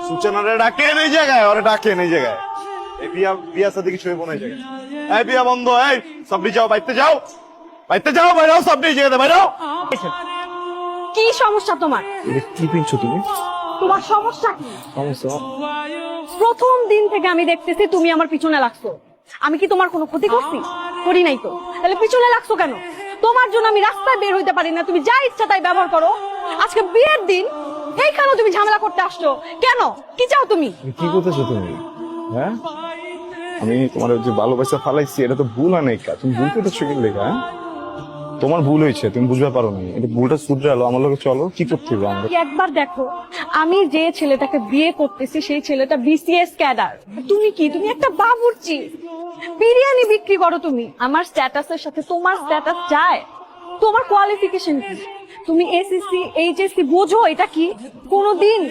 সূচনা ডাকে এই জায়গায়, ওরে ডাকে এই জায়গায়। এই বিয়া সাথে কিছু হইব না এই জায়গায়। এই বিয়া বন্ধ, এই সবনি যাও, বাইতে যাও, বাইতে যাও, বাইরাও সবনি জায়গাতে বাইরাও। কি সমস্যা তোমার? কি পিনছো তুমি? তোমার সমস্যা কি? সমস্যা প্রথম দিন থেকে আমি দেখতেছি তুমি আমার পিছনে লাগছো। আমি কি তোমার কোনো ক্ষতি করছি? করি নাই তো, তাহলে পিছনে লাগছো কেন? তোমার জন্য আমি রাস্তায় বের হইতে পারি না, তুমি যা ইচ্ছা তাই ব্যবহার করো। আজকে বিয়ের দিন, এইখানেও তুমি ঝামেলা করতে আসছো কেন? কি চাও তুমি? কি করতেছো তুমি? হ্যাঁ, আমি তোমার যে ভালোবাসা ফালাইছি, এটা তো ভুল অনেক। তুমি ভুল করতেছো কি লেখা? তোমার ভুল হয়েছে, তুমি বুঝতে পারো না। এটা ভুলটা শুধরালো, আমার লোকে চলো, কি করতে হবে আমরা? একবার দেখো, আমি যে ছেলেটাকে বিয়ে করতেছি সেই ছেলেটা বিসিএস ক্যাডার। তুমি কি? তুমি একটা বাবুর্চি, বিরিয়ানি বিক্রি করো। তুমি আমার স্ট্যাটাসের সাথে তোমার স্ট্যাটাস যায়? তোমার কোয়ালিফিকেশন কি? তুমি এসএসসি এইচএসসি বোঝো এটা কি? কোনদিন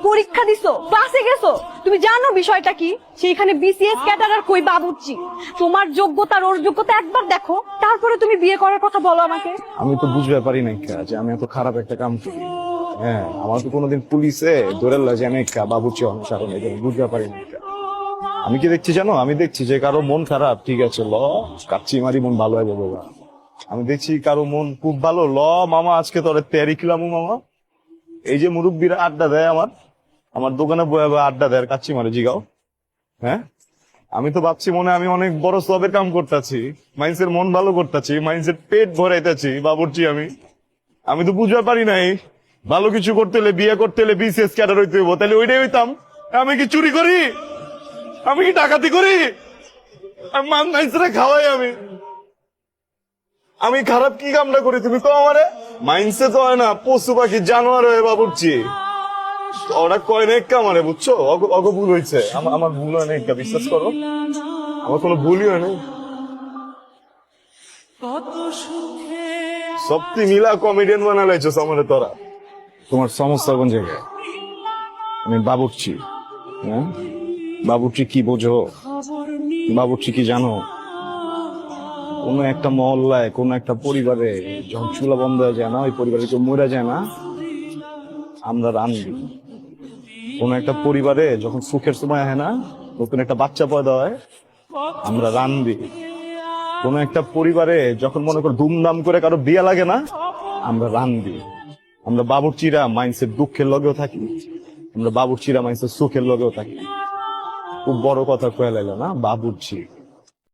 পরীক্ষা দিছো, ক্লাসে গেছো? তুমি জানো বিষয়টা কি? সেইখানে বিসিএস ক্যাডার আর কই বাবুর্চি। তোমার যোগ্যতা ওর যোগ্যতা একবার দেখো, তারপরে তুমি বিয়ে করার কথা বলো আমাকে। আমি তো বুঝতে পারি না যে আমি এত খারাপ একটা কাম করি। হ্যাঁ, আমার তো কোনোদিন পুলিশে ধরে লয় যে আমি বাবুর্চি অনুসারণ, বুঝতে পারি না। আমি কি দেখছি জানো? আমি দেখছি যে কারো মন খারাপ, ঠিক আছে, ল কাচ্চি মারি মন ভালো হয়ে যাবে। আমি দেখছি কারো মন খুব ভালো, ল মামা আজকে তোর তেয়ারি খিলাম মামা। এই যে মুরব্বীরা আড্ডা দেয়, আমার দোকানে বয়ে আড্ডা দেয়, কাচ্চি মারে জিগাও। হ্যাঁ, আমি তো ভাবছি মনে আমি অনেক বড় সবের কাম করতেছি, মাইন্সের মন ভালো করতেছি, মাইন্সের পেট ভরাইতেছি, বাবুর্চি আমি তো বুঝতে পারি নাই ভালো কিছু করতে হলে, বিয়ে করতে হলে বিসিএস ক্যাডার হইতে হইব। তাহলে ওইটাই হইতাম। আমি কি চুরি করি? আমি কি ডাকাতি করি? আমি মাইন্সেরা খাওয়াই। আমি খারাপ কি কামটা করি তুমি তো আমারে? মাইন্সে তো হয় না, পশু পাখি জানোয়ার হয়ে বাবুর্চি। ওরা কয় না আমারে, বুঝছো? অগ ভুল হয়েছে, আমার ভুল হয় না, বিশ্বাস করো, আমার কোনো ভুলই হয় না। সত্যি মিলা কমেডিয়ান বানালাইছো আমারে তোরা। তোমার সমস্যা কোন জায়গায়? আমি বাবুর্চি। হ্যাঁ, বাবুর্চি কি বোঝো? বাবুর্চি কি জানো? কোন একটা মহল্লায়, কোন একটা পরিবারে যখন চুলা বন্ধ হয়ে যায় না, ওই পরিবারে কেউ মরে যায় না, আমরা রান্ধি। কোন একটা পরিবারে যখন সুখের সময় হয় না, নতুন একটা বাচ্চা পয়দা হয়, আমরা রান্ধি। কোন একটা পরিবারে যখন মনে করো ধুমধাম করে কারো বিয়ে লাগে না, আমরা রান্ধি। আমরা বাবুর্চিরা মাইন্সের দুঃখের লগেও থাকি, আমরা বাবুর্চিরা মাইন্সের সুখের লগেও থাকি। খুব বড় কথা কয়ে লাইলো না, বাবুর্চি।